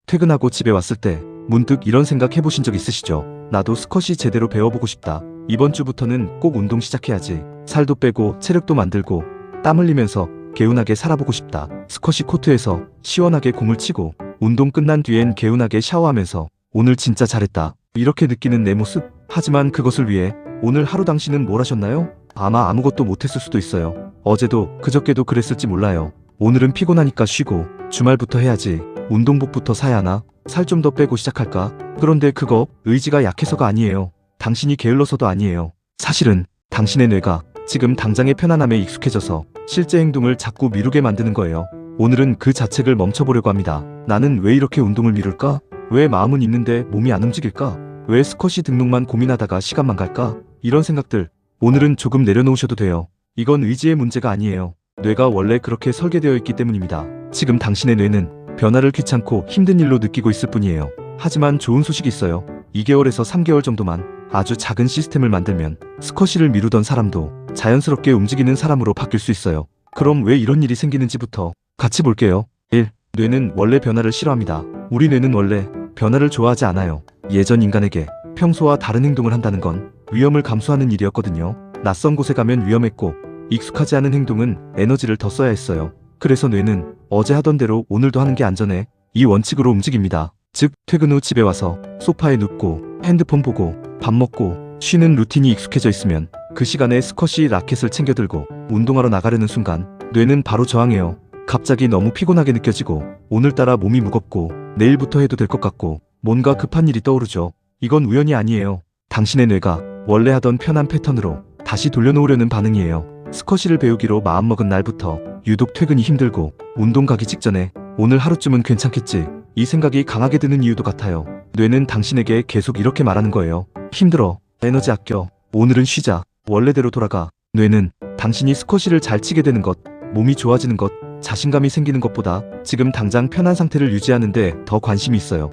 퇴근하고 집에 왔을 때 문득 이런 생각 해보신 적 있으시죠? 나도 스쿼시 제대로 배워보고 싶다. 이번 주부터는 꼭 운동 시작해야지. 살도 빼고 체력도 만들고 땀 흘리면서 개운하게 살아보고 싶다. 스쿼시 코트에서 시원하게 공을 치고 운동 끝난 뒤엔 개운하게 샤워하면서 오늘 진짜 잘했다, 이렇게 느끼는 내 모습. 하지만 그것을 위해 오늘 하루 당신은 뭘 하셨나요? 아마 아무것도 못했을 수도 있어요. 어제도 그저께도 그랬을지 몰라요. 오늘은 피곤하니까 쉬고 주말부터 해야지. 운동복부터 사야 하나? 살 좀 더 빼고 시작할까? 그런데 그거 의지가 약해서가 아니에요. 당신이 게을러서도 아니에요. 사실은 당신의 뇌가 지금 당장의 편안함에 익숙해져서 실제 행동을 자꾸 미루게 만드는 거예요. 오늘은 그 자책을 멈춰보려고 합니다. 나는 왜 이렇게 운동을 미룰까? 왜 마음은 있는데 몸이 안 움직일까? 왜 스쿼시 등록만 고민하다가 시간만 갈까? 이런 생각들 오늘은 조금 내려놓으셔도 돼요. 이건 의지의 문제가 아니에요. 뇌가 원래 그렇게 설계되어 있기 때문입니다. 지금 당신의 뇌는 변화를 귀찮고 힘든 일로 느끼고 있을 뿐이에요. 하지만 좋은 소식이 있어요. 2개월에서 3개월 정도만 아주 작은 시스템을 만들면 스쿼시를 미루던 사람도 자연스럽게 움직이는 사람으로 바뀔 수 있어요. 그럼 왜 이런 일이 생기는지부터 같이 볼게요. 1. 뇌는 원래 변화를 싫어합니다. 우리 뇌는 원래 변화를 좋아하지 않아요. 예전 인간에게 평소와 다른 행동을 한다는 건 위험을 감수하는 일이었거든요. 낯선 곳에 가면 위험했고 익숙하지 않은 행동은 에너지를 더 써야 했어요. 그래서 뇌는 어제 하던 대로 오늘도 하는 게 안전해, 이 원칙으로 움직입니다. 즉, 퇴근 후 집에 와서 소파에 눕고 핸드폰 보고 밥 먹고 쉬는 루틴이 익숙해져 있으면 그 시간에 스쿼시 라켓을 챙겨 들고 운동하러 나가려는 순간 뇌는 바로 저항해요. 갑자기 너무 피곤하게 느껴지고 오늘따라 몸이 무겁고 내일부터 해도 될 것 같고 뭔가 급한 일이 떠오르죠. 이건 우연이 아니에요. 당신의 뇌가 원래 하던 편한 패턴으로 다시 돌려놓으려는 반응이에요. 스쿼시를 배우기로 마음먹은 날부터 유독 퇴근이 힘들고 운동 가기 직전에 오늘 하루쯤은 괜찮겠지, 이 생각이 강하게 드는 이유도 같아요. 뇌는 당신에게 계속 이렇게 말하는 거예요. 힘들어, 에너지 아껴, 오늘은 쉬자, 원래대로 돌아가. 뇌는 당신이 스쿼시를 잘 치게 되는 것, 몸이 좋아지는 것, 자신감이 생기는 것보다 지금 당장 편한 상태를 유지하는 데 더 관심이 있어요.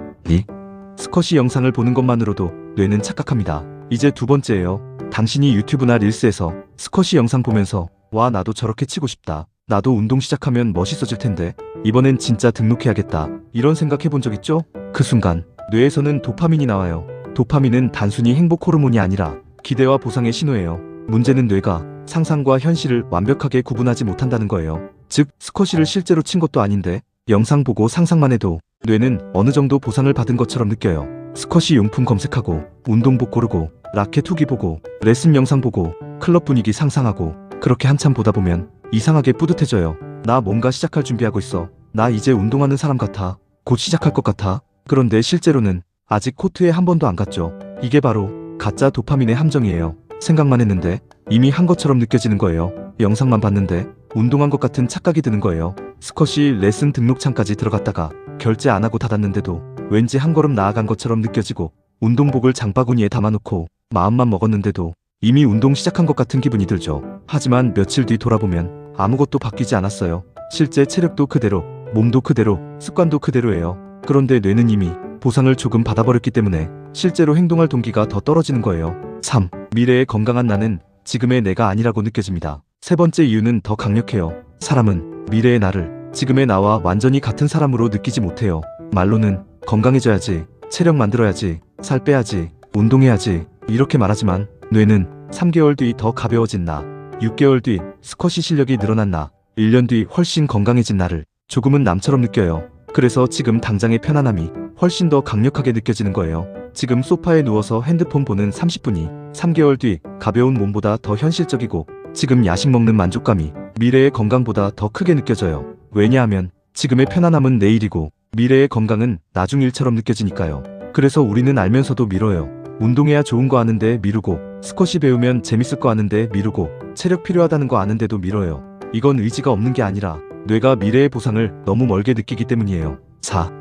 스쿼시 영상을 보는 것만으로도 뇌는 착각합니다. 이제 두 번째예요. 당신이 유튜브나 릴스에서 스쿼시 영상 보면서 와, 나도 저렇게 치고 싶다, 나도 운동 시작하면 멋있어질 텐데, 이번엔 진짜 등록해야겠다, 이런 생각 해본 적 있죠? 그 순간 뇌에서는 도파민이 나와요. 도파민은 단순히 행복 호르몬이 아니라 기대와 보상의 신호예요. 문제는 뇌가 상상과 현실을 완벽하게 구분하지 못한다는 거예요. 즉, 스쿼시를 실제로 친 것도 아닌데 영상 보고 상상만 해도 뇌는 어느 정도 보상을 받은 것처럼 느껴요. 스쿼시 용품 검색하고 운동복 고르고 라켓 후기 보고 레슨 영상 보고 클럽 분위기 상상하고 그렇게 한참 보다 보면 이상하게 뿌듯해져요. 나 뭔가 시작할 준비하고 있어. 나 이제 운동하는 사람 같아. 곧 시작할 것 같아. 그런데 실제로는 아직 코트에 한 번도 안 갔죠. 이게 바로 가짜 도파민의 함정이에요. 생각만 했는데 이미 한 것처럼 느껴지는 거예요. 영상만 봤는데 운동한 것 같은 착각이 드는 거예요. 스쿼시 레슨 등록창까지 들어갔다가 결제 안 하고 닫았는데도 왠지 한 걸음 나아간 것처럼 느껴지고, 운동복을 장바구니에 담아놓고 마음만 먹었는데도 이미 운동 시작한 것 같은 기분이 들죠. 하지만 며칠 뒤 돌아보면 아무것도 바뀌지 않았어요. 실제 체력도 그대로, 몸도 그대로, 습관도 그대로예요. 그런데 뇌는 이미 보상을 조금 받아버렸기 때문에 실제로 행동할 동기가 더 떨어지는 거예요. 3. 미래의 건강한 나는 지금의 내가 아니라고 느껴집니다. 세 번째 이유는 더 강력해요. 사람은 미래의 나를 지금의 나와 완전히 같은 사람으로 느끼지 못해요. 말로는 건강해져야지, 체력 만들어야지, 살 빼야지, 운동해야지, 이렇게 말하지만 뇌는 3개월 뒤 더 가벼워진 나, 6개월 뒤 스쿼시 실력이 늘어난 나, 1년 뒤 훨씬 건강해진 나를 조금은 남처럼 느껴요. 그래서 지금 당장의 편안함이 훨씬 더 강력하게 느껴지는 거예요. 지금 소파에 누워서 핸드폰 보는 30분이 3개월 뒤 가벼운 몸보다 더 현실적이고, 지금 야식 먹는 만족감이 미래의 건강보다 더 크게 느껴져요. 왜냐하면 지금의 편안함은 내일이고 미래의 건강은 나중 일처럼 느껴지니까요. 그래서 우리는 알면서도 미뤄요. 운동해야 좋은 거 아는데 미루고, 스쿼시 배우면 재밌을 거 아는데 미루고, 체력 필요하다는 거 아는데도 미뤄요. 이건 의지가 없는 게 아니라 뇌가 미래의 보상을 너무 멀게 느끼기 때문이에요. 4.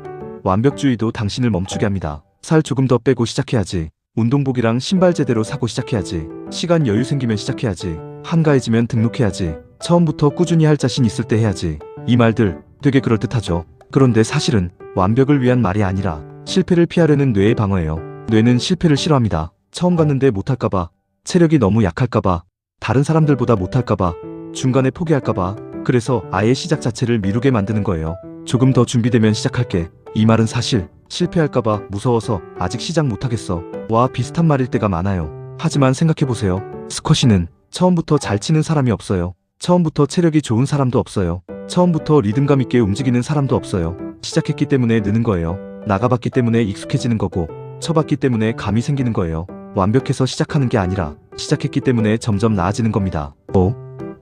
완벽주의도 당신을 멈추게 합니다. 살 조금 더 빼고 시작해야지, 운동복이랑 신발 제대로 사고 시작해야지, 시간 여유 생기면 시작해야지, 한가해지면 등록해야지, 처음부터 꾸준히 할 자신 있을 때 해야지, 이 말들 되게 그럴듯하죠. 그런데 사실은 완벽을 위한 말이 아니라 실패를 피하려는 뇌의 방어예요. 뇌는 실패를 싫어합니다. 처음 갔는데 못할까봐, 체력이 너무 약할까봐, 다른 사람들보다 못할까봐, 중간에 포기할까봐. 그래서 아예 시작 자체를 미루게 만드는 거예요. 조금 더 준비되면 시작할게, 이 말은 사실 실패할까봐 무서워서 아직 시작 못하겠어 와 비슷한 말일 때가 많아요. 하지만 생각해보세요. 스쿼시는 처음부터 잘 치는 사람이 없어요. 처음부터 체력이 좋은 사람도 없어요. 처음부터 리듬감 있게 움직이는 사람도 없어요. 시작했기 때문에 느는 거예요. 나가봤기 때문에 익숙해지는 거고 쳐봤기 때문에 감이 생기는 거예요. 완벽해서 시작하는 게 아니라 시작했기 때문에 점점 나아지는 겁니다.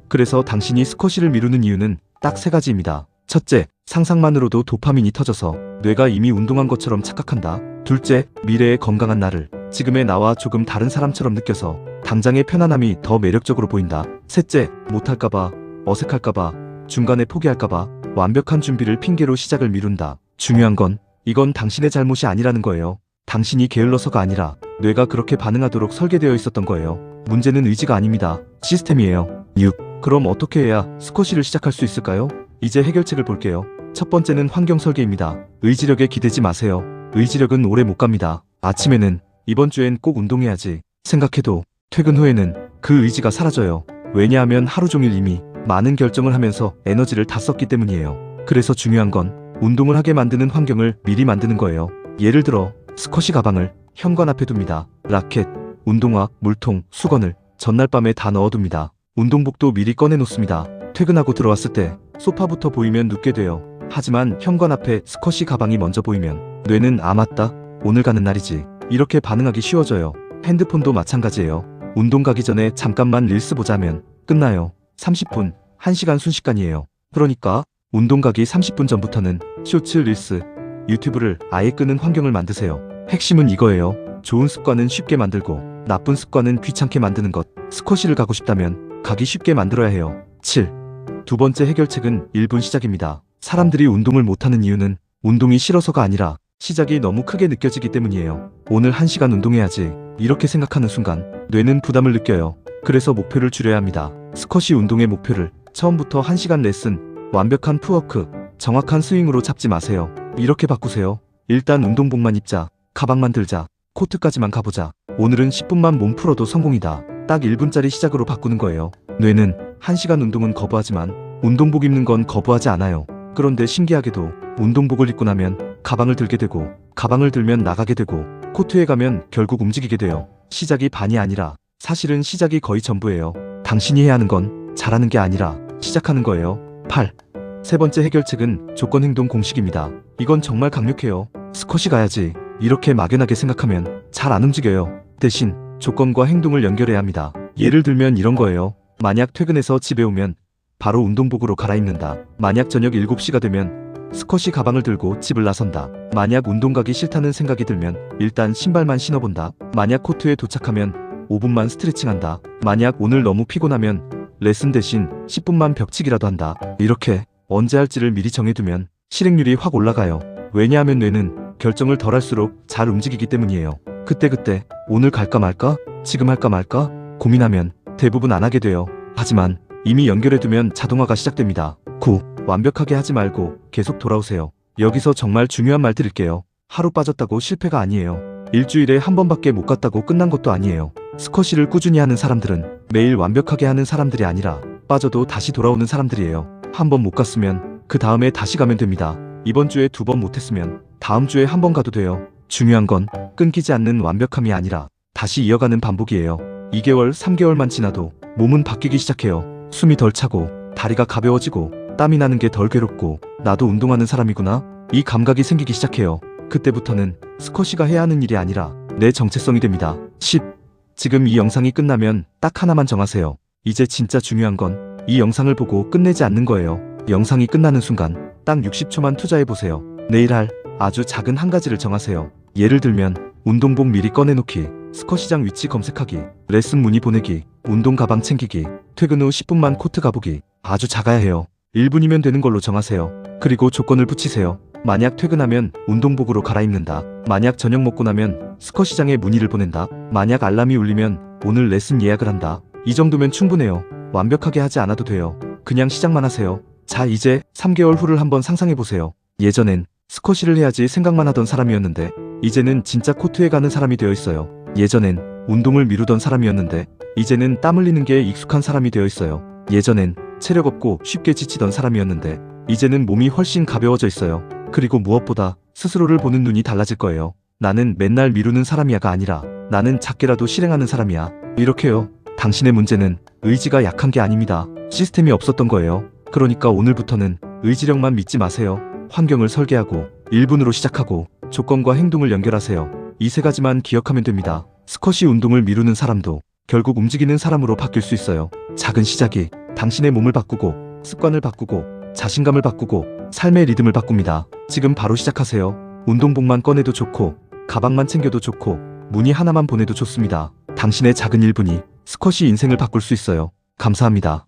그래서 당신이 스쿼시를 미루는 이유는 딱 3가지입니다. 첫째, 상상만으로도 도파민이 터져서 뇌가 이미 운동한 것처럼 착각한다. 둘째, 미래의 건강한 나를 지금의 나와 조금 다른 사람처럼 느껴서 당장의 편안함이 더 매력적으로 보인다. 셋째, 못할까봐, 어색할까봐, 중간에 포기할까봐 완벽한 준비를 핑계로 시작을 미룬다. 중요한 건 이건 당신의 잘못이 아니라는 거예요. 당신이 게을러서가 아니라 뇌가 그렇게 반응하도록 설계되어 있었던 거예요. 문제는 의지가 아닙니다. 시스템이에요. 6. 그럼 어떻게 해야 스쿼시를 시작할 수 있을까요? 이제 해결책을 볼게요. 첫 번째는 환경 설계입니다. 의지력에 기대지 마세요. 의지력은 오래 못 갑니다. 아침에는 이번 주엔 꼭 운동해야지 생각해도 퇴근 후에는 그 의지가 사라져요. 왜냐하면 하루 종일 이미 많은 결정을 하면서 에너지를 다 썼기 때문이에요. 그래서 중요한 건 운동을 하게 만드는 환경을 미리 만드는 거예요. 예를 들어 스쿼시 가방을 현관 앞에 둡니다. 라켓, 운동화, 물통, 수건을 전날 밤에 다 넣어둡니다. 운동복도 미리 꺼내놓습니다. 퇴근하고 들어왔을 때 소파부터 보이면 눕게 돼요. 하지만 현관 앞에 스쿼시 가방이 먼저 보이면 뇌는 아 맞다, 오늘 가는 날이지 이렇게 반응하기 쉬워져요. 핸드폰도 마찬가지예요. 운동 가기 전에 잠깐만 릴스 보자면 끝나요. 30분, 1시간 순식간이에요. 그러니까 운동 가기 30분 전부터는 쇼츠, 릴스, 유튜브를 아예 끄는 환경을 만드세요. 핵심은 이거예요. 좋은 습관은 쉽게 만들고 나쁜 습관은 귀찮게 만드는 것. 스쿼시를 가고 싶다면 가기 쉽게 만들어야 해요. 7. 두 번째 해결책은 1분 시작입니다. 사람들이 운동을 못하는 이유는 운동이 싫어서가 아니라 시작이 너무 크게 느껴지기 때문이에요. 오늘 1시간 운동해야지 이렇게 생각하는 순간 뇌는 부담을 느껴요. 그래서 목표를 줄여야 합니다. 스쿼시 운동의 목표를 처음부터 1시간 레슨, 완벽한 푸워크, 정확한 스윙으로 잡지 마세요. 이렇게 바꾸세요. 일단 운동복만 입자, 가방만 들자, 코트까지만 가보자. 오늘은 10분만 몸 풀어도 성공이다. 딱 1분짜리 시작으로 바꾸는 거예요. 뇌는 1시간 운동은 거부하지만 운동복 입는 건 거부하지 않아요. 그런데 신기하게도 운동복을 입고 나면 가방을 들게 되고 가방을 들면 나가게 되고 코트에 가면 결국 움직이게 돼요. 시작이 반이 아니라 사실은 시작이 거의 전부예요. 당신이 해야 하는 건 잘하는 게 아니라 시작하는 거예요. 8. 세 번째 해결책은 조건 행동 공식입니다. 이건 정말 강력해요. 스쿼시 가야지 이렇게 막연하게 생각하면 잘 안 움직여요. 대신 조건과 행동을 연결해야 합니다. 예를 들면 이런 거예요. 만약 퇴근해서 집에 오면 바로 운동복으로 갈아입는다. 만약 저녁 7시가 되면 스쿼시 가방을 들고 집을 나선다. 만약 운동 가기 싫다는 생각이 들면 일단 신발만 신어본다. 만약 코트에 도착하면 5분만 스트레칭한다. 만약 오늘 너무 피곤하면 레슨 대신 10분만 벽치기라도 한다. 이렇게 언제 할지를 미리 정해두면 실행률이 확 올라가요. 왜냐하면 뇌는 결정을 덜 할수록 잘 움직이기 때문이에요. 그때 오늘 갈까 말까? 지금 할까 말까? 고민하면 대부분 안 하게 돼요. 하지만 이미 연결해두면 자동화가 시작됩니다. 9. 완벽하게 하지 말고 계속 돌아오세요. 여기서 정말 중요한 말 드릴게요. 하루 빠졌다고 실패가 아니에요. 일주일에 한 번밖에 못 갔다고 끝난 것도 아니에요. 스쿼시를 꾸준히 하는 사람들은 매일 완벽하게 하는 사람들이 아니라 빠져도 다시 돌아오는 사람들이에요. 한 번 못 갔으면 그 다음에 다시 가면 됩니다. 이번 주에 2번 못했으면 다음 주에 한 번 가도 돼요. 중요한 건 끊기지 않는 완벽함이 아니라 다시 이어가는 반복이에요. 2개월, 3개월만 지나도 몸은 바뀌기 시작해요. 숨이 덜 차고 다리가 가벼워지고 땀이 나는 게 덜 괴롭고 나도 운동하는 사람이구나 이 감각이 생기기 시작해요. 그때부터는 스쿼시가 해야 하는 일이 아니라 내 정체성이 됩니다. 10. 지금 이 영상이 끝나면 딱 하나만 정하세요. 이제 진짜 중요한 건 이 영상을 보고 끝내지 않는 거예요. 영상이 끝나는 순간 딱 60초만 투자해보세요. 내일 할 아주 작은 한 가지를 정하세요. 예를 들면 운동복 미리 꺼내놓기, 스쿼시장 위치 검색하기, 레슨 문의 보내기, 운동 가방 챙기기, 퇴근 후 10분만 코트 가보기. 아주 작아야 해요. 1분이면 되는 걸로 정하세요. 그리고 조건을 붙이세요. 만약 퇴근하면 운동복으로 갈아입는다. 만약 저녁 먹고 나면 스쿼시장에 문의를 보낸다. 만약 알람이 울리면 오늘 레슨 예약을 한다. 이 정도면 충분해요. 완벽하게 하지 않아도 돼요. 그냥 시작만 하세요. 자, 이제 3개월 후를 한번 상상해보세요. 예전엔 스쿼시를 해야지 생각만 하던 사람이었는데 이제는 진짜 코트에 가는 사람이 되어 있어요. 예전엔 운동을 미루던 사람이었는데 이제는 땀 흘리는 게 익숙한 사람이 되어 있어요. 예전엔 체력 없고 쉽게 지치던 사람이었는데 이제는 몸이 훨씬 가벼워져 있어요. 그리고 무엇보다 스스로를 보는 눈이 달라질 거예요. 나는 맨날 미루는 사람이야가 아니라 나는 작게라도 실행하는 사람이야. 이렇게요. 당신의 문제는 의지가 약한 게 아닙니다. 시스템이 없었던 거예요. 그러니까 오늘부터는 의지력만 믿지 마세요. 환경을 설계하고 1분으로 시작하고 조건과 행동을 연결하세요. 이 세 가지만 기억하면 됩니다. 스쿼시 운동을 미루는 사람도 결국 움직이는 사람으로 바뀔 수 있어요. 작은 시작이 당신의 몸을 바꾸고 습관을 바꾸고 자신감을 바꾸고 삶의 리듬을 바꿉니다. 지금 바로 시작하세요. 운동복만 꺼내도 좋고 가방만 챙겨도 좋고 문의 하나만 보내도 좋습니다. 당신의 작은 1분이 스쿼시 인생을 바꿀 수 있어요. 감사합니다.